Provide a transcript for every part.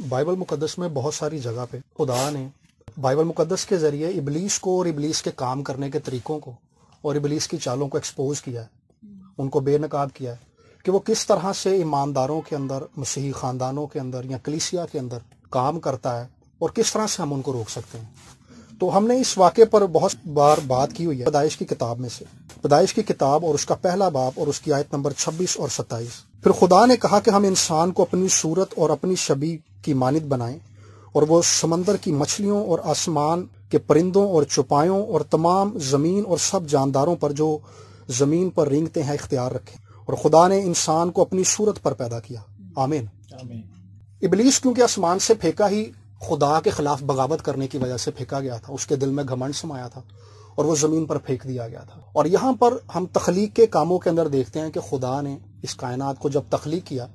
Bible مقدس میں بہت ساری جگہ پہ خدا نے بائبل مقدس کے ذریعے ابلیس کو اور ابلیس کے کام کرنے کے طریقوں کو اور ابلیس کی چالوں کو ایکسپوز کیا ہے، ان کو بے نقاب کیا ہے کہ وہ کس طرح سے ایمانداروں کے اندر، مسیحی خاندانوں کے اندر یا کلیسیا کے اندر کام کرتا ہے اور کس طرح سے ہم ان کو روک سکتے ہیں۔ تو ہم نے اس واقعے پر بہت بار بات کی ہوئی ہے پیدائش کی کتاب میں سے، پیدائش کی کتاب اور اس کا پہلا باب اور اس کی آیت نمبر 26 اور 27۔ پھر خدا نے کہا کہ ہم انسان کو اپنی صورت اور اپنی شبیہ کی مانند بنائیں، اور وہ سمندر کی مچھلیوں اور آسمان کے پرندوں اور چوپایوں اور تمام زمین اور سب جانداروں پر جو زمین پر رینگتے ہیں اختیار رکھیں۔ اور خدا نے انسان کو اپنی صورت پر پیدا کیا۔ آمین۔ ابلیس کیونکہ آسمان سے پھینکا ہی خدا کے خلاف بغاوت کرنے کی وجہ سے پھینکا گیا تھا، اس کے دل میں گھمنڈ سمایا تھا اور وہ زمین پر پھینک دیا گیا تھا۔ اور یہاں پر ہم تخلیق کے کاموں کے اندر دیکھتے ہیں کہ خدا نے اس کائنات کو جب تخلیق کیا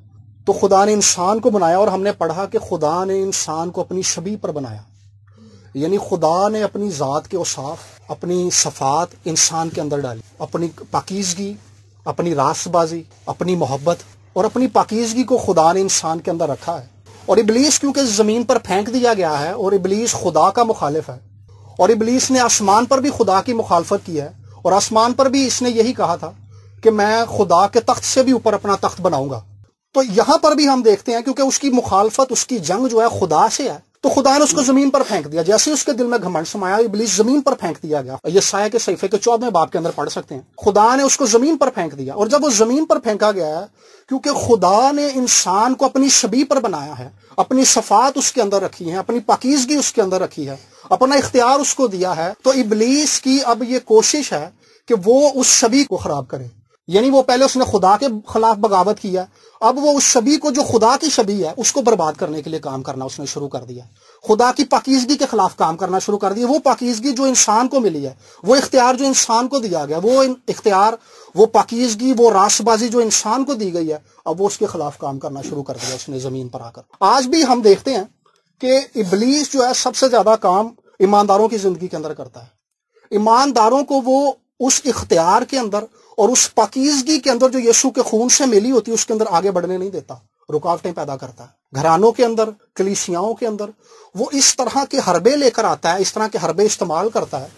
تو خدا نے انسان کو بنایا، اور ہم نے پڑھا کہ خدا نے انسان کو اپنی شبیہ پر بنایا، یعنی خدا نے اپنی ذات کے اوصاف، اپنی صفات انسان کے اندر ڈالی، اپنی پاکیزگی، اپنی راست بازی، اپنی محبت اور اپنی پاکیزگی کو خدا نے انسان کے اندر رکھا ہے۔ اور ابلیس کیونکہ زمین پر پھینک دیا گیا ہے اور ابلیس خدا کا مخالف ہے، اور ابلیس نے آسمان پر بھی خدا کی مخالفت کی ہے، اور آسمان پر بھی اس نے یہی کہا تھا کہ میں خدا کے تخت سے بھی اوپر اپنا تخت بناؤں گا۔ تو یہاں پر بھی ہم دیکھتے ہیں کیونکہ اس کی مخالفت، اس کی جنگ جو ہے خدا سے ہے، تو خدا نے اس کو زمین پر پھینک دیا۔ جیسے اس کے دل میں گھمنڈ سمایا، ابلیس زمین پر پھینک دیا گیا۔ یسایہ کے صحیفے کے 14ویں باب کے اندر پڑھ سکتے ہیں، خدا نے اس کو زمین پر پھینک دیا۔ اور جب وہ زمین پر پھینکا گیا ہے، کیونکہ خدا نے انسان کو اپنی شبیہ پر بنایا ہے، اپنی صفات اس کے اندر رکھی ہیں، اپنی پاکیزگی اس کے اندر رکھی ہے، اپنا اختیار اس کو دیا ہے، تو ابلیس کی اب یہ کوشش ہے کہ وہ اس شبیہ کو خراب کرے۔ یعنی وہ پہلے اس نے خدا کے خلاف بغاوت کیا، اب وہ اس شبیہ کو جو خدا کی شبیہ ہے اس کو برباد کرنے کے لیے کام کرنا اس نے شروع کر دیا۔ خدا کی پاکیزگی کے خلاف کام کرنا شروع کر دیا۔ وہ پاکیزگی جو انسان کو ملی ہے، وہ اختیار جو انسان کو دیا گیا، وہ اختیار، وہ پاکیزگی، وہ راست بازی جو انسان کو دی گئی ہے، اب وہ اس کے خلاف کام کرنا شروع کر دیا اس نے زمین پر آ کر۔ آج بھی ہم دیکھتے ہیں کہ ابلیس جو ہے سب سے زیادہ کام ایمانداروں کی زندگی کے اندر کرتا ہے۔ ایمانداروں کو وہ اس اختیار کے اندر اور اس پاکیزگی کے اندر جو یسوع کے خون سے ملی ہوتی ہے اس کے اندر آگے بڑھنے نہیں دیتا، رکاوٹیں پیدا کرتا ہے۔ گھرانوں کے اندر، کلیسیاؤں کے اندر وہ اس طرح کے حربے لے کر آتا ہے، اس طرح کے حربے استعمال کرتا ہے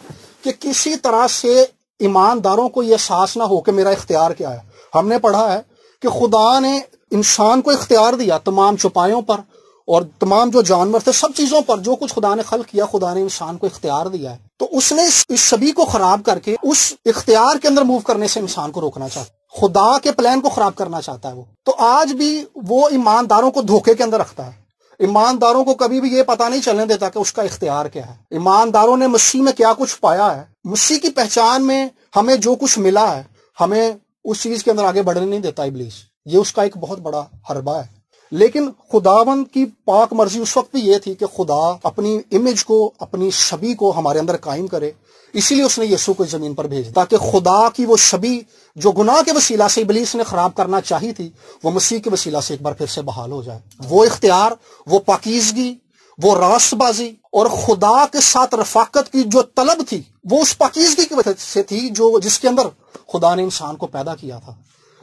کہ کسی طرح سے ایمانداروں کو یہ احساس نہ ہو کہ میرا اختیار کیا ہے۔ ہم نے پڑھا ہے کہ خدا نے انسان کو اختیار دیا تمام چوپایوں پر اور تمام جو جانور تھے، سب چیزوں پر، جو کچھ خدا نے خلق کیا، خدا نے انسان کو اختیار دیا ہے۔ تو اس نے اس شبیہ کو خراب کر کے اس اختیار کے اندر موو کرنے سے انسان کو روکنا چاہتا ہے، خدا کے پلان کو خراب کرنا چاہتا ہے وہ۔ تو آج بھی وہ ایمانداروں کو دھوکے کے اندر رکھتا ہے، ایمانداروں کو کبھی بھی یہ پتہ نہیں چلنے دیتا کہ اس کا اختیار کیا ہے۔ ایمانداروں نے مسیح میں کیا کچھ پایا ہے، مسیح کی پہچان میں ہمیں جو کچھ ملا ہے، ہمیں اس چیز کے اندر آگے بڑھنے نہیں دیتا ابلیس۔ یہ اس کا ایک بہت بڑا حربہ ہے۔ لیکن خداوند کی پاک مرضی اس وقت بھی یہ تھی کہ خدا اپنی امیج کو، اپنی شبیہ کو ہمارے اندر قائم کرے، اسی لیے اس نے یسوع کو زمین پر بھیجا تاکہ خدا کی وہ شبیہ جو گناہ کے وسیلہ سے ابلیس نے خراب کرنا چاہی تھی، وہ مسیح کے وسیلہ سے ایک بار پھر سے بحال ہو جائے۔ وہ اختیار، وہ پاکیزگی، وہ راست بازی اور خدا کے ساتھ رفاقت کی جو طلب تھی، وہ اس پاکیزگی کی وجہ سے تھی جس کے اندر خدا نے انسان کو پیدا کیا تھا۔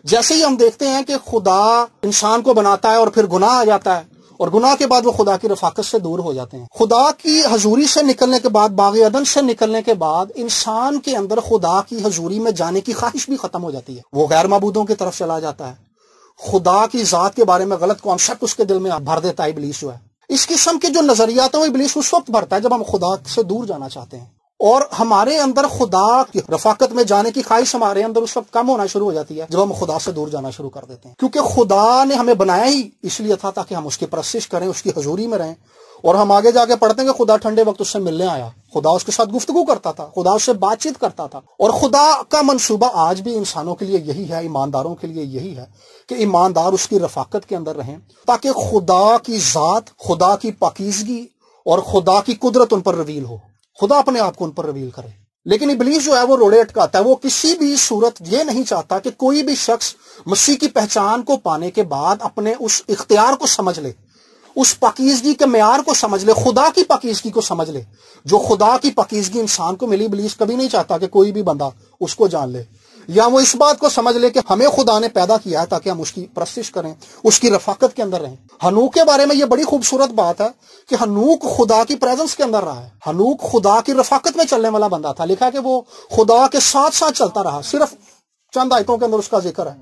جیسے ہی ہم دیکھتے ہیں کہ خدا انسان کو بناتا ہے اور پھر گناہ آ جاتا ہے، اور گناہ کے بعد وہ خدا کی رفاقت سے دور ہو جاتے ہیں۔ خدا کی حضوری سے نکلنے کے بعد، باغ عدن سے نکلنے کے بعد، انسان کے اندر خدا کی حضوری میں جانے کی خواہش بھی ختم ہو جاتی ہے، وہ غیر معبودوں کی طرف چلا جاتا ہے، خدا کی ذات کے بارے میں غلط کانسیپٹ اس کے دل میں بھر دیتا ہے ابلیس جو ہے۔ اس قسم کے جو نظریات ہیں ابلیس اس وقت بھرتا ہے جب ہم خدا سے دور جانا چاہتے ہیں، اور ہمارے اندر خدا کی رفاقت میں جانے کی خواہش ہمارے اندر اس وقت کم ہونا شروع ہو جاتی ہے جب ہم خدا سے دور جانا شروع کر دیتے ہیں، کیونکہ خدا نے ہمیں بنایا ہی اس لیے تھا تاکہ ہم اس کی پرستش کریں، اس کی حضوری میں رہیں۔ اور ہم آگے جا کے پڑھتے ہیں کہ خدا ٹھنڈے وقت اس سے ملنے آیا، خدا اس کے ساتھ گفتگو کرتا تھا، خدا اس سے بات چیت کرتا تھا۔ اور خدا کا منصوبہ آج بھی انسانوں کے لیے یہی ہے، ایمانداروں کے لیے یہی ہے کہ ایماندار اس کی رفاقت کے اندر رہیں تاکہ خدا کی ذات، خدا کی پاکیزگی اور خدا کی قدرت ان پر ریویل ہو، خدا اپنے آپ کو ان پر ریویل کرے۔ لیکن ابلیس جو ہے وہ روڑے اٹکاتا ہے، وہ کسی بھی صورت یہ نہیں چاہتا کہ کوئی بھی شخص مسیح کی پہچان کو پانے کے بعد اپنے اس اختیار کو سمجھ لے، اس پاکیزگی کے معیار کو سمجھ لے، خدا کی پاکیزگی کو سمجھ لے، جو خدا کی پاکیزگی انسان کو ملی۔ ابلیس کبھی نہیں چاہتا کہ کوئی بھی بندہ اس کو جان لے، یا وہ اس بات کو سمجھ لے کہ ہمیں خدا نے پیدا کیا ہے تاکہ ہم اس کی پرستش کریں، اس کی رفاقت کے اندر رہیں۔ ہنوک کے بارے میں یہ بڑی خوبصورت بات ہے کہ ہنوک خدا کی پریزنس کے اندر رہا ہے، ہنوک خدا کی رفاقت میں چلنے والا بندہ تھا۔ لکھا ہے کہ وہ خدا کے ساتھ ساتھ چلتا رہا، صرف چند آیتوں کے اندر اس کا ذکر ہے،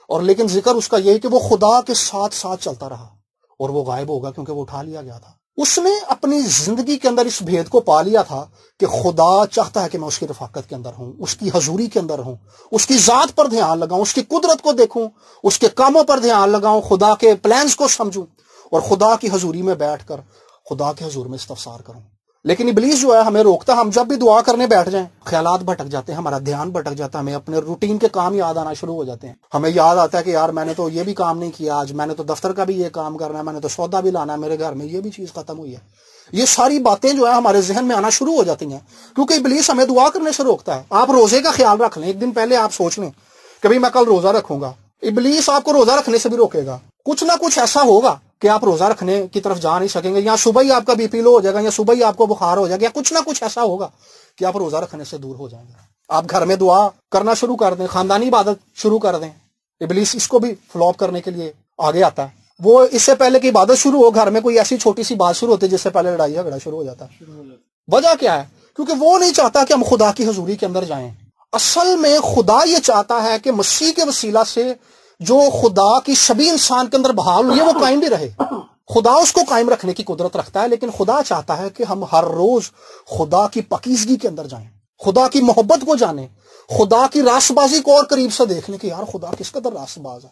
اور لیکن ذکر اس کا یہی کہ وہ خدا کے ساتھ ساتھ چلتا رہا، اور وہ غائب ہوگا کیونکہ وہ اٹھا لیا گیا تھا۔ اس نے اپنی زندگی کے اندر اس بھید کو پا لیا تھا کہ خدا چاہتا ہے کہ میں اس کی رفاقت کے اندر ہوں، اس کی حضوری کے اندر ہوں، اس کی ذات پر دھیان لگاؤں، اس کی قدرت کو دیکھوں، اس کے کاموں پر دھیان لگاؤں، خدا کے پلانز کو سمجھوں، اور خدا کی حضوری میں بیٹھ کر خدا کے حضور میں استفسار کروں۔ لیکن ابلیس جو ہے ہمیں روکتا ہے، ہم جب بھی دعا کرنے بیٹھ جائیں خیالات بھٹک جاتے ہیں، ہمارا دھیان بھٹک جاتا ہے، ہمیں اپنے روٹین کے کام یاد آنا شروع ہو جاتے ہیں۔ ہمیں یاد آتا ہے کہ یار میں نے تو یہ بھی کام نہیں کیا آج، میں نے تو دفتر کا بھی یہ کام کرنا ہے، میں نے تو سودا بھی لانا ہے، میرے گھر میں یہ بھی چیز ختم ہوئی ہے۔ یہ ساری باتیں جو ہے ہمارے ذہن میں آنا شروع ہو جاتی ہیں کیونکہ ابلیس ہمیں دعا کرنے سے روکتا ہے۔ آپ روزے کا خیال رکھ لیں، ایک دن پہلے آپ سوچ لیں کہ بھئی میں کل روزہ رکھوں گا۔ ابلیس آپ کو روزہ رکھنے سے بھی روکے گا، کچھ نہ کچھ ایسا ہوگا کہ آپ روزہ رکھنے کی طرف جا نہیں سکیں گے، یا صبح ہی آپ کا بی پی لو ہو جائے گا، یا صبح ہی آپ کو بخار ہو جائے گا، یا کچھ نہ کچھ ایسا ہوگا کہ آپ روزہ رکھنے سے دور ہو جائیں گے۔ آپ گھر میں دعا کرنا شروع کر دیں، خاندانی عبادت شروع کر دیں، ابلیس اس کو بھی فلوپ کرنے کے لیے آگے آتا ہے۔ وہ اس سے پہلے کہ عبادت شروع ہو گھر میں کوئی ایسی چھوٹی سی بات شروع ہوتی ہے جس سے پہلے لڑائی جھگڑا شروع ہو جاتا ہے۔ وجہ کیا ہے؟ کیونکہ وہ نہیں چاہتا کہ ہم خدا کی حضوری کے اندر جائیں۔ اصل میں خدا یہ چاہتا ہے کہ مسیح کے وسیلہ سے جو خدا کی شبیہ انسان کے اندر بحال ہوئی ہے وہ قائم بھی رہے۔ خدا اس کو قائم رکھنے کی قدرت رکھتا ہے، لیکن خدا چاہتا ہے کہ ہم ہر روز خدا کی پاکیزگی کے اندر جائیں، خدا کی محبت کو جانیں، خدا کی راست بازی کو اور قریب سے دیکھ لیں کہ یار خدا کس قدر راست باز ہے،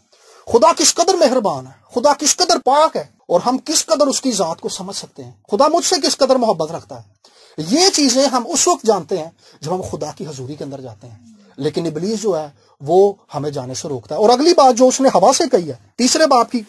خدا کس قدر مہربان ہے، خدا کس قدر پاک ہے، اور ہم کس قدر اس کی ذات کو سمجھ سکتے ہیں، خدا مجھ سے کس قدر محبت رکھتا ہے۔ یہ چیزیں ہم اس وقت جانتے ہیں جب ہم خدا کی حضوری کے اندر جاتے ہیں، لیکن ابلیس جو ہے وہ ہمیں جانے سے روکتا ہے۔ اور اگلی بات جو اس نے ہوا سے کہی ہے، تیسرے باب کی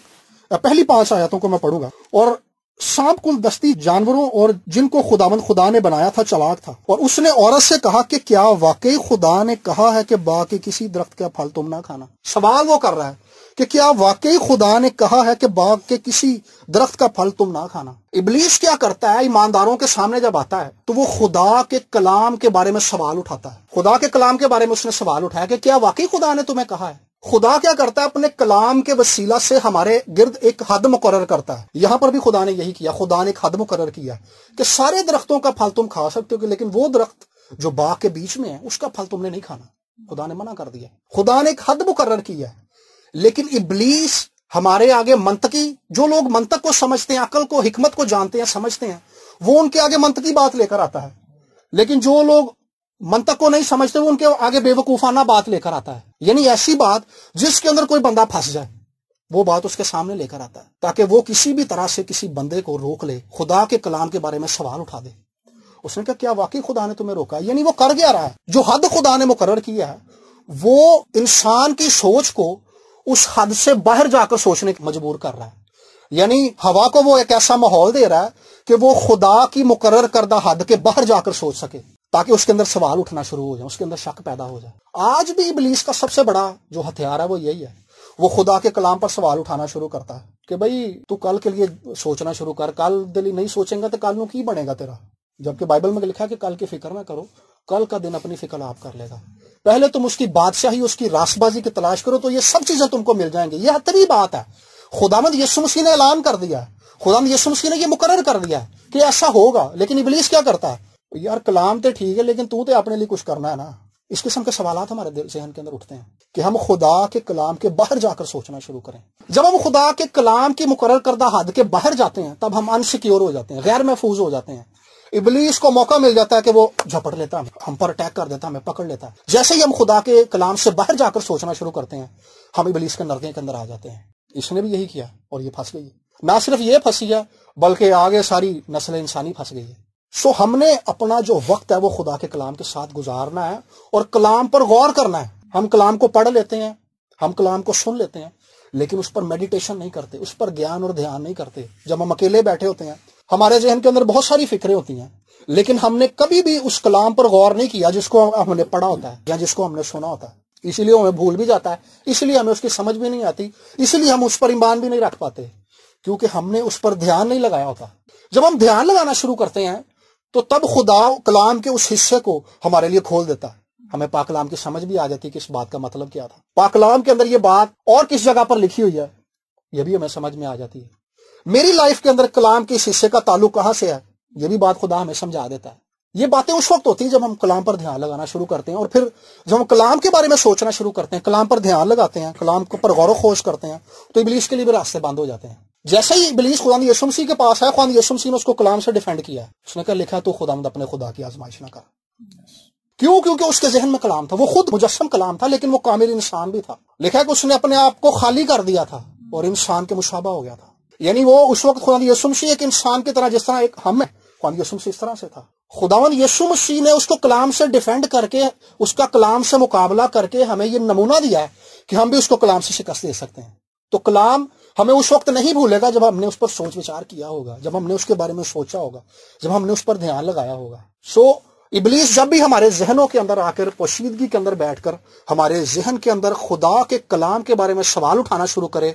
پہلی 5 آیتوں کو میں پڑھوں گا۔ اور سانپ کل دستی جانوروں اور جن کو خداوند خدا نے بنایا تھا چلاک تھا، اور اس نے عورت سے کہا کہ کیا واقعی خدا نے کہا ہے کہ باغ کے کسی درخت کا پھل تم نہ کھانا۔ سوال وہ کر رہا ہے کہ کیا واقعی خدا نے کہا ہے کہ باغ کے کسی درخت کا پھل تم نہ کھانا۔ ابلیس کیا کرتا ہے؟ ایمانداروں کے سامنے جب آتا ہے تو وہ خدا کے کلام کے بارے میں سوال اٹھاتا ہے، خدا کے کلام کے بارے میں اس نے سوال اٹھایا کہ کیا واقعی خدا نے تمہیں کہا ہے۔ خدا کیا کرتا ہے؟ اپنے کلام کے وسیلہ سے ہمارے گرد ایک حد مقرر کرتا ہے۔ یہاں پر بھی خدا نے یہی کیا، خدا نے ایک حد مقرر کیا کہ سارے درختوں کا پھل تم کھا سکتے ہو، لیکن وہ درخت جو باغ کے بیچ میں ہے اس کا پھل تم نے نہیں کھانا۔ خدا نے منع کر دیا، خدا نے ایک حد مقرر کیا ہے۔ لیکن ابلیس ہمارے آگے منطقی، جو لوگ منطق کو سمجھتے ہیں، عقل کو، حکمت کو جانتے ہیں، سمجھتے ہیں، وہ ان کے آگے منطقی بات لے کر آتا ہے، لیکن جو لوگ منطق کو نہیں سمجھتے وہ ان کے آگے بے وقوفانہ بات لے کر آتا ہے، یعنی ایسی بات جس کے اندر کوئی بندہ پھنس جائے وہ بات اس کے سامنے لے کر آتا ہے تاکہ وہ کسی بھی طرح سے کسی بندے کو روک لے، خدا کے کلام کے بارے میں سوال اٹھا دے۔ اس نے کہا کیا واقعی خدا نے تمہیں روکا ہے؟ یعنی وہ کر گیا رہا ہے، جو حد خدا نے مقرر کیا ہے وہ انسان کی سوچ کو اس حد سے باہر جا کر سوچنے کی مجبور کر رہا ہے۔ یعنی ہوا کو وہ ایک ایسا ماحول دے رہا ہے کہ وہ خدا کی مقرر کردہ حد کے باہر جا کر سوچ سکے تاکہ اس کے اندر سوال اٹھنا شروع ہو جائے، اس کے اندر شک پیدا ہو جائے۔ آج بھی ابلیس کا سب سے بڑا جو ہتھیار ہے وہ یہی ہے، وہ خدا کے کلام پر سوال اٹھانا شروع کرتا ہے کہ بھئی تو کل کے لیے سوچنا شروع کر، کل دلی نہیں سوچیں گا تو کل نو کی بنے گا تیرا، جبکہ بائبل میں لکھا ہے کہ کل کی فکر نہ کرو، کل کا دن اپنی فکر آپ کر لے گا۔ پہلے تم اس کی بادشاہی، اس کی راست بازی کی تلاش کرو تو یہ سب چیزیں تم کو مل جائیں گی۔ یہ حتمی بات ہے، خداوند یسوع مسیح نے اعلان کر دیا ہے، خداوند یسوع مسیح نے یہ مقرر کر دیا ہے کہ ایسا ہوگا۔ لیکن ابلیس کیا کرتا ہے؟ یار کلام تے ٹھیک ہے لیکن تو تے اپنے لیے کچھ کرنا ہے نا۔ اس قسم کے سوالات ہمارے دل ذہن کے اندر اٹھتے ہیں کہ ہم خدا کے کلام کے باہر جا کر سوچنا شروع کریں۔ جب ہم خدا کے کلام کی مقرر کردہ حد کے باہر جاتے ہیں تب ہم انسیکیور ہو جاتے ہیں، غیر محفوظ ہو جاتے ہیں۔ ابلیس کو موقع مل جاتا ہے کہ وہ جھپٹ لیتا ہے، ہم پر اٹیک کر دیتا ہے، ہمیں پکڑ لیتا ہے۔ جیسے ہی ہم خدا کے کلام سے باہر جا کر سوچنا شروع کرتے ہیں ہم ابلیس کے نردے کے اندر آ جاتے ہیں۔ اس نے بھی یہی کیا اور یہ پھنس گئی۔ نہ صرف یہ پھنسی ہے بلکہ آگے ساری نسل انسانی پھنس گئی ہے۔ سو ہم نے اپنا جو وقت ہے وہ خدا کے کلام کے ساتھ گزارنا ہے اور کلام پر غور کرنا ہے۔ ہم کلام کو پڑھ لیتے ہیں، ہم کلام کو سن لیتے ہیں، لیکن اس پر میڈیٹیشن نہیں کرتے، اس پر گیان اور دھیان نہیں کرتے۔ جب ہم اکیلے بیٹھے ہوتے ہیں ہمارے ذہن کے اندر بہت ساری فکریں ہوتی ہیں، لیکن ہم نے کبھی بھی اس کلام پر غور نہیں کیا جس کو ہم نے پڑھا ہوتا ہے یا جس کو ہم نے سنا ہوتا ہے۔ اسی لیے ہمیں بھول بھی جاتا ہے، اسی لیے ہمیں اس کی سمجھ بھی نہیں آتی، اسی لیے ہم اس پر ایمان بھی نہیں رکھ پاتے، کیونکہ ہم نے اس پر دھیان نہیں لگایا ہوتا۔ جب ہم دھیان لگانا شروع کرتے ہیں تو تب خدا کلام کے اس حصے کو ہمارے لیے کھول دیتا ہے، ہمیں پاک کلام کی سمجھ بھی آ جاتی کہ اس بات کا مطلب کیا تھا. پاک کلام کے اندر یہ بات اور کس جگہ پر لکھی ہوئی ہے یہ بھی ہمیں سمجھ میں آ جاتی ہے. میری لائف کے اندر کلام کے اس حصے کا تعلق کہاں سے ہے یہ بھی بات خدا ہمیں سمجھا دیتا ہے. یہ باتیں اس وقت ہوتی ہیں جب ہم کلام پر دھیان لگانا شروع کرتے ہیں, اور پھر جب ہم کلام کے بارے میں سوچنا شروع کرتے ہیں, کلام پر دھیان لگاتے ہیں, کلام پر غور و خوض کرتے ہیں, تو ابلیس کے لیے بھی راستے بند ہو جاتے ہیں. جیسے ہی ابلیس خدا یسوع مسیح کے پاس ہے, خدا یسوع مسیح نے اس کو کلام سے ڈیفینڈ کیا ہے. اس نے کہا لکھا تو خداوند اپنے خدا کی آزمائش نہ کر. کیوں؟ کیونکہ اس کے ذہن میں کلام تھا. وہ خود مجسم کلام تھا لیکن وہ کامل انسان بھی تھا. لکھا ہے کہ اس نے اپنے آپ کو خالی کر دیا تھا اور انسان کے مشابہ ہو گیا تھا. یعنی وہ اس وقت خدا یسوع مسیح ایک انسان کی طرح, جس طرح ایک ہم ہے, خدا یسوع مسیح اس طرح سے تھا. خداوند یسوع مسیح نے اس کو کلام سے ڈیفینڈ کر کے, اس کا کلام سے مقابلہ کر کے ہمیں یہ نمونہ دیا ہے کہ ہم بھی اس کو کلام سے شکست دے سکتے ہیں. تو کلام ہمیں اس وقت نہیں بھولے گا جب ہم نے اس پر سوچ وچار کیا ہوگا, جب ہم نے اس کے بارے میں سوچا ہوگا, جب ہم نے اس پر دھیان لگایا ہوگا. ابلیس جب بھی ہمارے ذہنوں کے اندر آ کر, پوشیدگی کے اندر بیٹھ کر ہمارے ذہن کے اندر خدا کے کلام کے بارے میں سوال اٹھانا شروع کرے,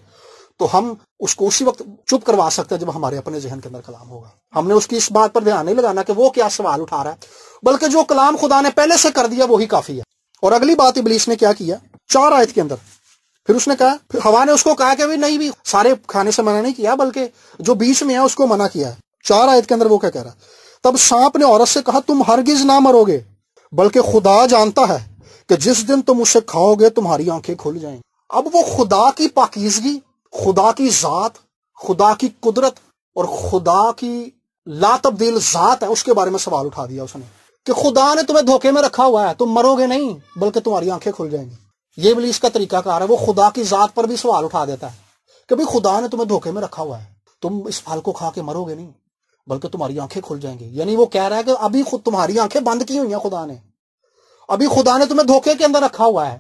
تو ہم اس کو اسی وقت چپ کروا سکتے ہیں جب ہمارے اپنے ذہن کے اندر کلام ہوگا. ہم نے اس کی اس بات پر دھیان نہیں لگانا کہ وہ کیا سوال اٹھا رہا ہے, بلکہ جو کلام خدا نے پہلے سے کر دیا وہی کافی ہے. اور اگلی بات ابلیس نے کیا کیا 4 آیت کے اندر, پھر اس نے کہا, پھر ہوا نے اس کو کہا کہ نہیں بھی سارے کھانے سے منع نہیں کیا, بلکہ جو بیچ میں ہے اس کو منع کیا ہے. 4 آیت کے اندر وہ کیا کہہ رہا ہے, تب سانپ نے عورت سے کہا تم ہرگز نہ مرو گے, بلکہ خدا جانتا ہے کہ جس دن تم اسے کھاؤ گے تمہاری آنکھیں کھل جائیں. اب وہ خدا کی پاکیزگی, خدا کی ذات, خدا کی قدرت اور خدا کی لا تبدیل ذات ہے, اس کے بارے میں سوال اٹھا دیا اس نے کہ خدا نے تمہیں دھوکے میں رکھا ہوا ہے, تم مرو گے نہیں بلکہ تمہاری آنکھیں کھل جائیں گی. یہ ابلیس کا طریقہ کار ہے, وہ خدا کی ذات پر بھی سوال اٹھا دیتا ہے کہ بھئی خدا نے تمہیں دھوکے میں رکھا ہوا ہے, تم اس پھل کو کھا کے مرو گے نہیں بلکہ تمہاری آنکھیں کھل جائیں گی. یعنی وہ کہہ رہا ہے کہ ابھی خود تمہاری آنکھیں بند کی ہوئی ہیں خدا نے, ابھی خدا نے تمہیں دھوکے کے اندر رکھا ہوا ہے.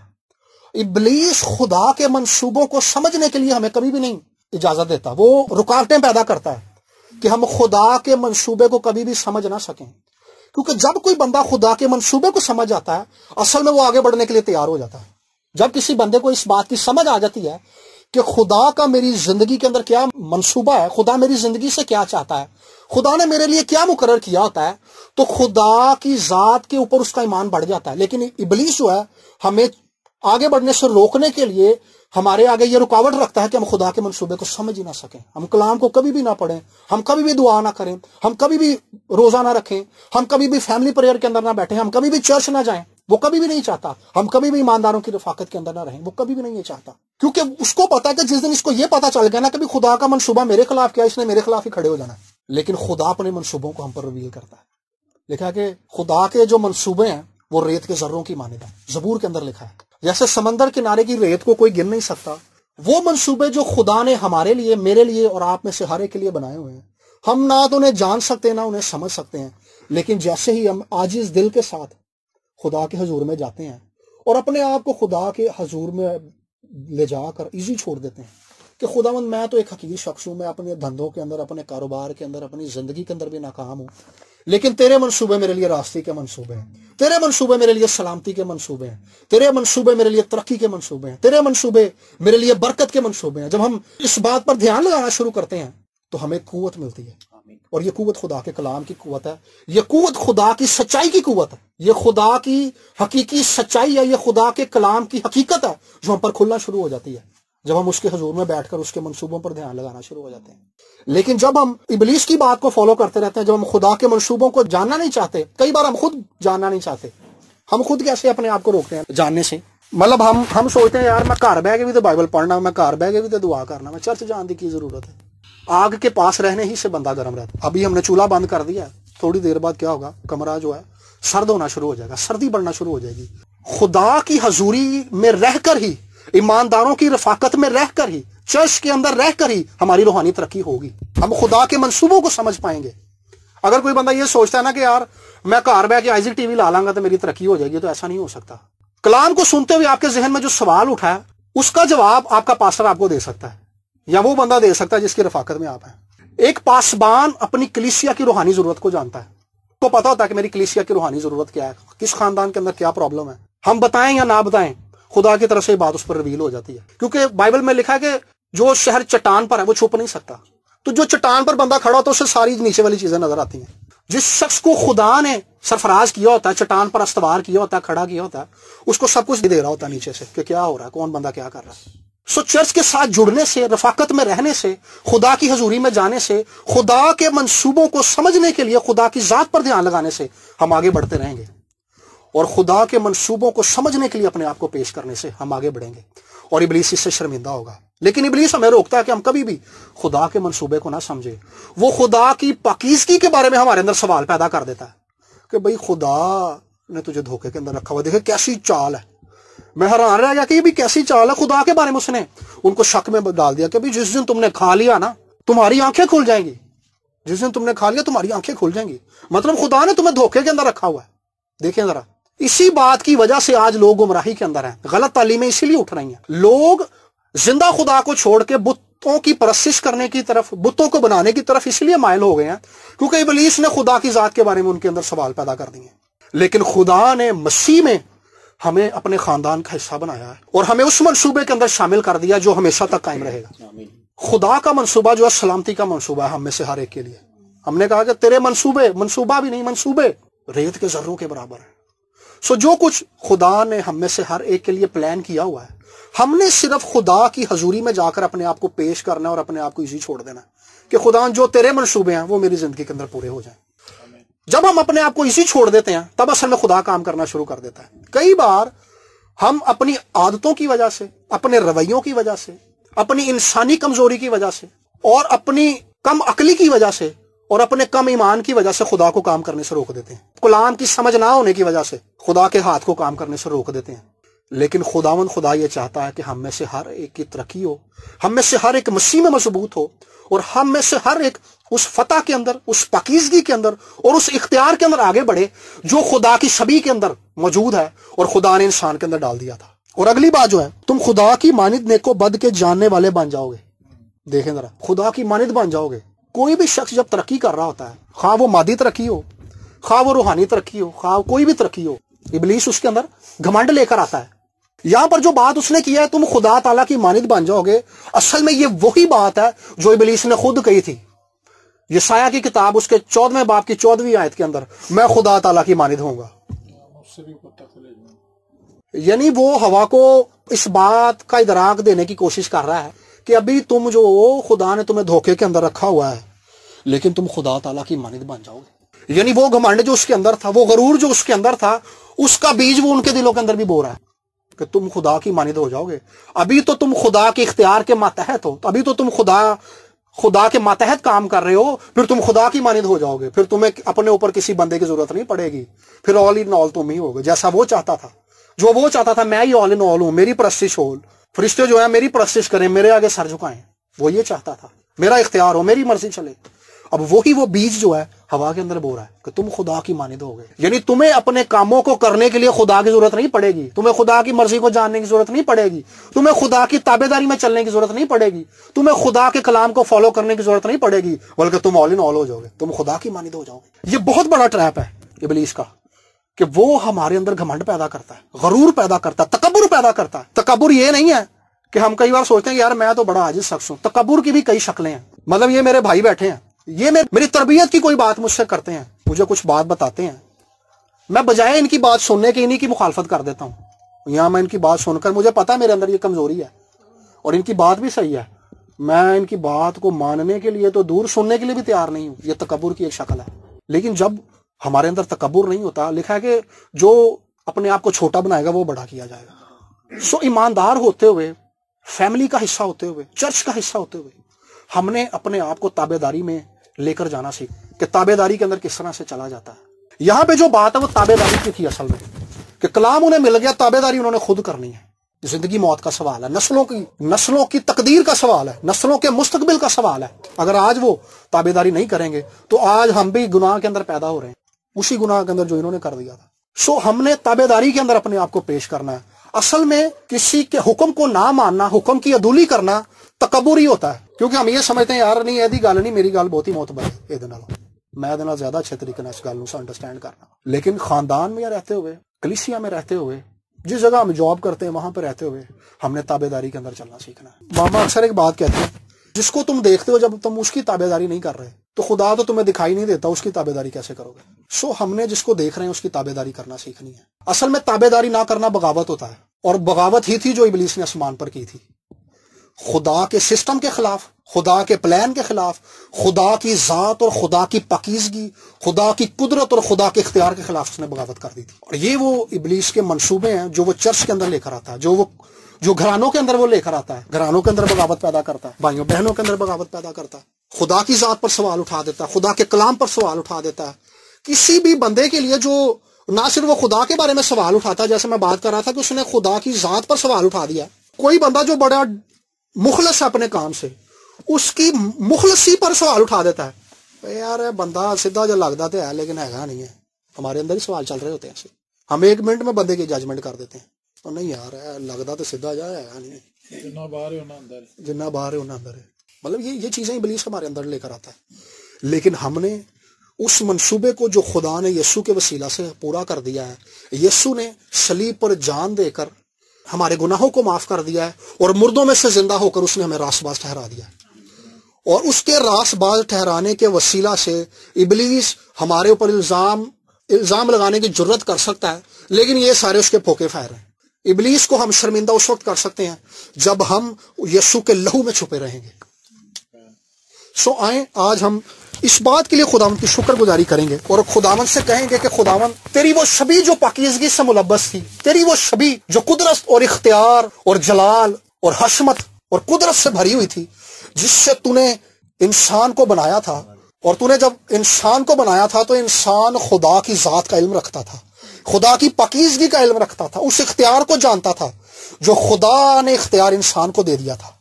ابلیس خدا کے منصوبوں کو سمجھنے کے لیے ہمیں کبھی بھی نہیں اجازت دیتا, وہ رکاوٹیں پیدا کرتا ہے کہ ہم خدا کے منصوبے کو کبھی بھی سمجھ نہ سکیں. کیونکہ جب کوئی بندہ خدا کے منصوبے کو سمجھ جاتا ہے, اصل میں وہ آگے بڑھنے کے لیے تیار ہو جاتا ہے. جب کسی بندے کو اس بات کی سمجھ آ جاتی ہے کہ خدا کا میری زندگی کے اندر کیا منصوبہ ہے, خدا میری زندگی سے کیا چاہتا ہے, خدا نے میرے لیے کیا مقرر کیا ہوتا ہے, تو خدا کی ذات کے اوپر اس کا ایمان بڑھ جاتا ہے. لیکن ابلیس جو ہے ہمیں آگے بڑھنے سے روکنے کے لیے ہمارے آگے یہ رکاوٹ رکھتا ہے کہ ہم خدا کے منصوبے کو سمجھ ہی نہ سکیں, ہم کلام کو کبھی بھی نہ پڑھیں, ہم کبھی بھی دعا نہ کریں, ہم کبھی بھی روزہ نہ رکھیں, ہم کبھی بھی فیملی پریئر کے اندر نہ بیٹھیں, ہم کبھی بھی چرچ نہ جائیں. وہ کبھی بھی نہیں چاہتا. ہم کبھی بھی ایمانداروں کی رفاقت کے اندر نہ رہیں, وہ کبھی بھی نہیں یہ چاہتا, کیونکہ اس کو پتا ہے کہ جس دن اس کو یہ پتا چل گیا نا کہ خدا کا منصوبہ میرے خلاف کیا, اس نے میرے خلاف ہی کھڑے ہو جانا ہے. لیکن خدا اپنے منصوبوں کو ہم پر ریویل کرتا ہے. لکھا کہ خدا کے جو منصوبے ہیں وہ ریت کے ذروں کی مانند ہیں. زبور کے اندر لکھا ہے جیسے سمندر کنارے کی ریت کو کوئی گن نہیں سکتا, وہ منصوبے جو خدا نے ہمارے لیے, میرے لیے اور آپ میں سے ہر ایک کے لیے بنائے ہوئے ہیں, ہم نہ تو انہیں جان سکتے نہ انہیں سمجھ سکتے ہیں. لیکن جیسے ہی ہم عاجز دل کے ساتھ خدا کے حضور میں جاتے ہیں اور اپنے آپ کو خدا کے حضور میں لے جا کر ایزی چھوڑ دیتے ہیں کہ خداوند میں تو ایک حقیر شخص ہوں, میں اپنے دھندوں کے اندر, اپنے کاروبار کے اندر, اپنی زندگی کے اندر بھی ناکام ہوں, لیکن تیرے منصوبے میرے لیے راستے کے منصوبے ہیں, تیرے منصوبے میرے لیے سلامتی کے منصوبے ہیں, تیرے منصوبے میرے لیے ترقی کے منصوبے ہیں, تیرے منصوبے میرے لیے برکت کے منصوبے ہیں. جب ہم اس بات پر دھیان لگانا شروع کرتے ہیں تو ہمیں قوت ملتی ہے, اور یہ قوت خدا کے کلام کی قوت ہے, یہ قوت خدا کی سچائی کی قوت ہے, یہ خدا کی حقیقی سچائی ہے, یہ خدا کے کلام کی حقیقت ہے جو ہم پر کھلنا شروع ہو جاتی ہے جب ہم اس کے حضور میں بیٹھ کر اس کے منصوبوں پر دھیان لگانا شروع ہو جاتے ہیں. لیکن جب ہم ابلیس کی بات کو فالو کرتے رہتے ہیں, جب ہم خدا کے منصوبوں کو جاننا نہیں چاہتے, کئی بار ہم خود جاننا نہیں چاہتے, ہم خود کیسے اپنے آپ کو روکتے ہیں جاننے سے. مطلب ہم سوچتے ہیں یار میں گھر بہ کے بھی تو بائبل پڑھنا, میں گھر بہ کے بھی تو دعا کرنا, میں چرچ جان کی ضرورت ہے. آگ کے پاس رہنے ہی سے بندہ گرم رہتا. ابھی ہم نے چولہا بند کر دیا, تھوڑی دیر بعد کیا ہوگا, کمرہ جو ہے سرد ہونا شروع ہو جائے گا, سردی بڑھنا شروع ہو جائے گی. خدا کی حضوری میں رہ کر ہی, ایمانداروں کی رفاقت میں رہ کر ہی, چرچ کے اندر رہ کر ہی ہماری روحانی ترقی ہوگی, ہم خدا کے منصوبوں کو سمجھ پائیں گے. اگر کوئی بندہ یہ سوچتا ہے نا کہ یار میں گھر بیٹھ کے آئزک ٹی وی لا لاں گا تو میری ترقی ہو جائے گی, تو ایسا نہیں ہو سکتا. کلام کو سنتے ہوئے آپ کے ذہن میں جو سوال اٹھا ہے اس کا جواب آپ کا پاسٹر آپ کو دے سکتا ہے, یا وہ بندہ دے سکتا ہے جس کی رفاقت میں آپ ہیں. ایک پاسبان اپنی کلیسیا کی روحانی ضرورت کو جانتا ہے, کو پتا ہوتا ہے کہ میری کلیسیا کی روحانی ضرورت کیا ہے, کس خاندان کے اندر کیا پرابلم ہے. ہم بتائیں یا نہ بتائیں, خدا کی طرف سے بات اس پر ریویل ہو جاتی ہے, کیونکہ بائبل میں لکھا ہے کہ جو شہر چٹان پر ہے وہ چھپ نہیں سکتا. تو جو چٹان پر بندہ کھڑا ہوتا ہے اسے ساری نیچے والی چیزیں نظر آتی ہیں. جس شخص کو خدا نے سرفراز کیا ہوتا ہے، چٹان پر استوار کیا ہوتا ہے، کھڑا کیا ہوتا ہے، اس کو سب کچھ دے رہا ہوتا ہے نیچے سے کہ کیا ہو رہا ہے، کون بندہ کیا کر رہا ہے۔ سو چرچ کے ساتھ جڑنے سے، رفاقت میں رہنے سے، خدا کی حضوری میں جانے سے، خدا کے منصوبوں کو سمجھنے کے لیے خدا کی ذات پر دھیان لگانے سے ہم آگے بڑھتے رہیں گے، اور خدا کے منصوبوں کو سمجھنے کے لیے اپنے آپ کو پیش کرنے سے ہم آگے بڑھیں گے، اور ابلیس اس سے شرمندہ ہوگا۔ لیکن ابلیس ہمیں روکتا ہے کہ ہم کبھی بھی خدا کے منصوبے کو نہ سمجھے۔ وہ خدا کی پاکیزگی کے بارے میں ہمارے اندر سوال پیدا کر دیتا ہے کہ بھئی خدا نے تجھے دھوکے کے اندر رکھا ہوا، دیکھے کیسی چال ہے۔ میں حیران رہ گیا کہ یہ بھی کیسی چال ہے، خدا کے بارے میں اس نے ان کو شک میں ڈال دیا کہ جس دن تم نے کھا لیا نا تمہاری آنکھیں کھل جائیں گی، جس دن تم نے کھا لیا تمہاری آنکھیں کھل جائیں گی، مطلب خدا نے تمہیں دھوکے کے اندر رکھا ہوا ہے۔ دیکھیں ذرا، اسی بات کی وجہ سے آج لوگ گمراہی کے اندر ہیں، غلط تعلیمیں اسی لیے اٹھ رہی ہیں۔ لوگ زندہ خدا کو چھوڑ کے بتوں کی پرستش کرنے کی طرف، بتوں کو بنانے کی طرف اس لیے مائل ہو گئے ہیں کیونکہ ابلیس نے خدا کی ذات کے بارے میں ان کے اندر سوال پیدا کر دیے۔ لیکن خدا نے مسیح میں ہمیں اپنے خاندان کا حصہ بنایا ہے اور ہمیں اس منصوبے کے اندر شامل کر دیا جو ہمیشہ تک قائم رہے گا۔ خدا کا منصوبہ جو ہے سلامتی کا منصوبہ ہے ہم میں سے ہر ایک کے لیے۔ ہم نے کہا کہ تیرے منصوبہ بھی نہیں، منصوبے ریت کے ذروں کے برابر ہیں۔ سو جو کچھ خدا نے ہم میں سے ہر ایک کے لیے پلان کیا ہوا ہے، ہم نے صرف خدا کی حضوری میں جا کر اپنے آپ کو پیش کرنا ہے اور اپنے آپ کو ایزی چھوڑ دینا ہے کہ خدا جو تیرے منصوبے ہیں وہ میری زندگی کے اندر پورے ہو جائیں۔ جب ہم اپنے آپ کو ایزی چھوڑ دیتے ہیں تب اصل میں خدا کام کرنا شروع کر دیتا ہے۔ کئی بار ہم اپنی عادتوں کی وجہ سے، اپنے رویوں کی وجہ سے، اپنی انسانی کمزوری کی وجہ سے، اور اپنی کم عقلی کی وجہ سے، اور اپنے کم ایمان کی وجہ سے خدا کو کام کرنے سے روک دیتے ہیں۔ کلام کی سمجھ نہ ہونے کی وجہ سے خدا کے ہاتھ کو کام کرنے سے روک دیتے ہیں۔ لیکن خداوند خدا یہ چاہتا ہے کہ ہم میں سے ہر ایک کی ترقی ہو، ہم میں سے ہر ایک مسیح میں مضبوط ہو، اور ہم میں سے ہر ایک اس فتح کے اندر، اس پاکیزگی کے اندر اور اس اختیار کے اندر آگے بڑھے جو خدا کی شبیہ کے اندر موجود ہے اور خدا نے انسان کے اندر ڈال دیا تھا۔ اور اگلی بات جو ہے، تم خدا کی مانند نیک و بد کے جاننے والے بن جاؤ گے۔ دیکھیں ذرا، خدا کی مانند بن جاؤ گے۔ کوئی بھی شخص جب ترقی کر رہا ہوتا ہے، خواہ وہ مادی ترقی ہو، خواہ وہ روحانی ترقی ہو، خواہ کوئی بھی ترقی ہو، ابلیس اس کے اندر گھمنڈ لے کر آتا ہے۔ یہاں پر جو بات اس نے کیا ہے تم خدا تعالیٰ کی مانند بن جاؤ گے، اصل میں یہ وہی بات ہے جو ابلیس نے خود کہی تھی۔ یسایہ کی کتاب اس کے 14ویں باب کی 14ویں آیت کے اندر، میں خدا تعالیٰ کی مانند ہوں گا۔ یعنی وہ ہوا کو اس بات کا ادراک دینے کی کوشش کر رہا ہے کہ ابھی تم جو خدا نے تمہیں دھوکے کے اندر رکھا ہوا ہے، لیکن تم خدا تعالیٰ کی مانند بن جاؤ گے۔ یعنی وہ گھمنڈ جو اس کے اندر تھا، وہ غرور جو اس کے اندر تھا، اس کا بیج وہ ان کے دلوں کے اندر بھی بو رہا ہے کہ تم خدا کی مانند ہو جاؤ گے۔ ابھی تو تم خدا کے اختیار کے ماتحت ہو، ابھی تو تم خدا کے ماتحت کام کر رہے ہو، پھر تم خدا کی مانند ہو جاؤ گے، پھر تمہیں اپنے اوپر کسی بندے کی ضرورت نہیں پڑے گی، پھر آل ان آل تم ہی ہوگے، جیسا وہ چاہتا تھا۔ جو وہ چاہتا تھا میں ہی آل ان آل ہوں، میری پرستش ہو، فرشتے جو ہیں میری پرستش کریں، میرے آگے سر جھکائیں، وہ یہ چاہتا تھا، میرا اختیار ہو، میری مرضی چلے۔ اب وہی وہ بیج جو ہے ہوا کے اندر بو رہا ہے کہ تم خدا کی مانند ہو گئے۔ یعنی تمہیں اپنے کاموں کو کرنے کے لیے خدا کی ضرورت نہیں پڑے گی، تمہیں خدا کی مرضی کو جاننے کی ضرورت نہیں پڑے گی، تمہیں خدا کی تابعداری میں چلنے کی ضرورت نہیں پڑے گی، تمہیں خدا کے کلام کو فالو کرنے کی ضرورت نہیں پڑے گی، بلکہ تم آل ان آل ہو جاؤ گے، تم خدا کی مانند ہو جاؤ گے۔ یہ بہت بڑا ٹریپ ہے ابلیس کا کہ وہ ہمارے اندر گھمنڈ پیدا کرتا ہے، غرور پیدا کرتا ہے، تکبر پیدا کرتا ہے۔ تکبر یہ نہیں ہے کہ ہم کئی بار سوچتے ہیں یار میں تو بڑا عاجز شخص ہوں۔ تکبر کی بھی کئی شکلیں ہیں، مطلب یہ میرے بھائی بیٹھے ہیں، یہ میری تربیت کی کوئی بات مجھ سے کرتے ہیں، مجھے کچھ بات بتاتے ہیں، میں بجائے ان کی بات سننے کے انہی کی مخالفت کر دیتا ہوں۔ یہاں میں ان کی بات سن کر مجھے پتا ہے میرے اندر یہ کمزوری ہے اور ان کی بات بھی صحیح ہے، میں ان کی بات کو ماننے کے لیے تو دور، سننے کے لیے بھی تیار نہیں ہوں۔ یہ تکبر کی ایک شکل ہے۔ لیکن جب ہمارے اندر تکبر نہیں ہوتا، لکھا ہے کہ جو اپنے آپ کو چھوٹا بنائے گا وہ بڑا کیا جائے گا۔ سو ایماندار ہوتے ہوئے، فیملی کا حصہ ہوتے ہوئے، چرچ کا حصہ ہوتے ہوئے، ہم نے اپنے آپ کو تابع داری میں لے کر جانا سیکھ کہ تابع داری کے اندر کس طرح سے چلا جاتا ہے۔ یہاں پہ جو بات ہے وہ تابع داری کی تھی اصل میں، کہ کلام انہیں مل گیا، تابع داری انہوں نے خود کرنی ہے۔ زندگی موت کا سوال ہے، نسلوں کی تقدیر کا سوال ہے، نسلوں کے مستقبل کا سوال ہے۔ اگر آج وہ تابع داری نہیں کریں گے تو آج ہم بھی گناہ کے اندر پیدا ہو رہے ہیں، اسی گناہ کے اندر جو انہوں نے کر دیا تھا۔ سو ہم نے تابع داری کے اندر اپنے آپ کو پیش کرنا ہے۔ اصل میں کسی کے حکم کو نہ ماننا، حکم کی عدولی کرنا تکبر ہی ہوتا ہے، کیونکہ ہم یہ سمجھتے ہیں یار نہیں ایسی گل نہیں، میری گل بہت ہی معتبر ہے، میں زیادہ اچھے طریقے سے اس گل کو انڈرسٹینڈ کرنا۔ لیکن خاندان میں رہتے ہوئے، کلیسیا میں رہتے ہوئے، جس جگہ ہم جاب کرتے ہیں وہاں پہ رہتے ہوئے ہم نے تابع داری کے اندر چلنا سیکھنا ہے۔ ماما اکثر ایک بات کہتے ہیں، جس کو تم دیکھتے ہو جب تم اس کی تابع داری نہیں کر رہے تو خدا تو تمہیں دکھائی نہیں دیتا، اس کی تابعداری کیسے کرو گے؟ سو ہم نے جس کو دیکھ رہے ہیں اس کی تابعداری کرنا سیکھنی ہے۔ اصل میں تابعداری نہ کرنا بغاوت ہوتا ہے، اور بغاوت ہی تھی جو ابلیس نے آسمان پر کی تھی، خدا کے سسٹم کے خلاف، خدا کے پلان کے خلاف، خدا کی ذات اور خدا کی پاکیزگی، خدا کی قدرت اور خدا کے اختیار کے خلاف اس نے بغاوت کر دی تھی۔ اور یہ وہ ابلیس کے منصوبے ہیں جو وہ چرچ کے اندر لے کر آتا ہے، جو گھرانوں کے اندر وہ لے کر آتا ہے، گھرانوں کے اندر بغاوت پیدا کرتا ہے، بھائیوں بہنوں کے اندر بغاوت پیدا کرتا ہے، خدا کی ذات پر سوال اٹھا دیتا ہے، خدا کے کلام پر سوال اٹھا دیتا ہے۔ کسی بھی بندے کے لیے جو نہ صرف وہ خدا کے بارے میں سوال اٹھاتا ہے، جیسے میں بات کر رہا تھا کہ اس نے خدا کی ذات پر سوال اٹھا دیا، کوئی بندہ جو بڑا مخلص ہے اپنے کام سے، اس کی مخلصی پر سوال اٹھا دیتا ہے، یار بندہ سیدھا جو لگتا تو ہے لیکن ہے نہیں ہے۔ ہمارے اندر ہی سوال چل رہے ہوتے ہیں، ہم 1 منٹ میں بندے کی ججمنٹ کر دیتے ہیں، تو نہیں یار ہے لگتا تو سیدھا جا ہے نہیں ہے، جنہ باہر ہے انہاں اندر ہے۔ مطلب یہ چیزیں ابلیس ہمارے اندر لے کر آتا ہے، لیکن ہم نے اس منصوبے کو جو خدا نے یسوع کے وسیلہ سے پورا کر دیا ہے، یسوع نے صلیب پر جان دے کر ہمارے گناہوں کو معاف کر دیا ہے، اور مردوں میں سے زندہ ہو کر اس نے ہمیں راست باز ٹھہرا دیا ہے، اور اس کے راست باز ٹھہرانے کے وسیلہ سے ابلیس ہمارے اوپر الزام لگانے کی جرت کر سکتا ہے، لیکن یہ سارے اس کے پھوکے فائر ہیں۔ ابلیس کو ہم شرمندہ اس وقت کر سکتے ہیں جب ہم یسوع کے لہو میں چھپے رہیں گے۔ سو آئیں آج ہم اس بات کے لیے خداوند کی شکر گزاری کریں گے، اور خداوند سے کہیں گے کہ خداوند تیری وہ شبیہ جو پاکیزگی سے ملبس تھی، تیری وہ شبیہ جو قدرت اور اختیار اور جلال اور حشمت اور قدرت سے بھری ہوئی تھی، جس سے تو نے انسان کو بنایا تھا، اور تو نے جب انسان کو بنایا تھا تو انسان خدا کی ذات کا علم رکھتا تھا، خدا کی پاکیزگی کا علم رکھتا تھا، اس اختیار کو جانتا تھا جو خدا نے اختیار انسان کو دے دیا تھا۔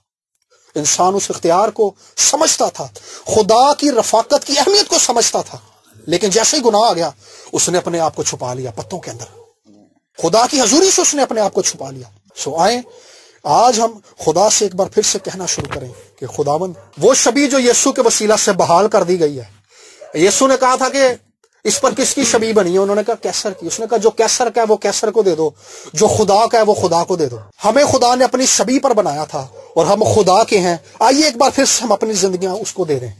انسان اس اختیار کو سمجھتا تھا، خدا کی رفاقت کی اہمیت کو سمجھتا تھا، لیکن جیسے ہی گناہ آ گیا اس نے اپنے آپ کو چھپا لیا پتوں کے اندر، خدا کی حضوری سے اس نے اپنے آپ کو چھپا لیا۔ سو آئیں آج ہم خدا سے ایک بار پھر سے کہنا شروع کریں کہ خداوند وہ شبیہ جو یسوع کے وسیلہ سے بحال کر دی گئی ہے، یسوع نے کہا تھا کہ اس پر کس کی شبیہ بنی ہے؟ انہوں نے کہا کیسر کی۔ اس نے کہا جو کیسر کا ہے وہ کیسر کو دے دو، جو خدا کا ہے وہ خدا کو دے دو۔ ہمیں خدا نے اپنی شبیہ پر بنایا تھا اور ہم خدا کے ہیں، آئیے ایک بار پھر سے ہم اپنی زندگیاں اس کو دے دیں،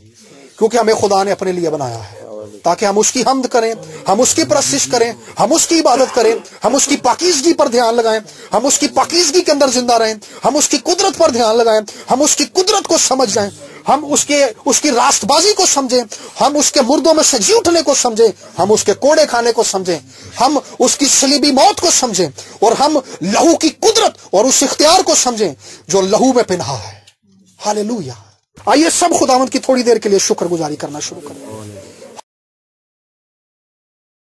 کیونکہ ہمیں خدا نے اپنے لیے بنایا ہے تاکہ ہم اس کی حمد کریں، ہم اس کی پرستش کریں، ہم اس کی عبادت کریں، ہم اس کی پاکیزگی پر دھیان لگائیں، ہم اس کی پاکیزگی کے اندر زندہ رہیں، ہم اس کی قدرت پر دھیان لگائیں، ہم اس کی قدرت کو سمجھ جائیں، ہم اس کی راست بازی کو سمجھیں، ہم اس کے مردوں میں سے جی اٹھنے کو سمجھیں، ہم اس کے کوڑے کھانے کو سمجھیں، ہم اس کی صلیبی موت کو سمجھیں، اور ہم لہو کی قدرت اور اس اختیار کو سمجھیں جو لہو میں پنہا ہے۔ ہاللیلویہ۔ آئیے سب خداوند کی تھوڑی دیر کے لیے شکر گزاری کرنا شروع کریں۔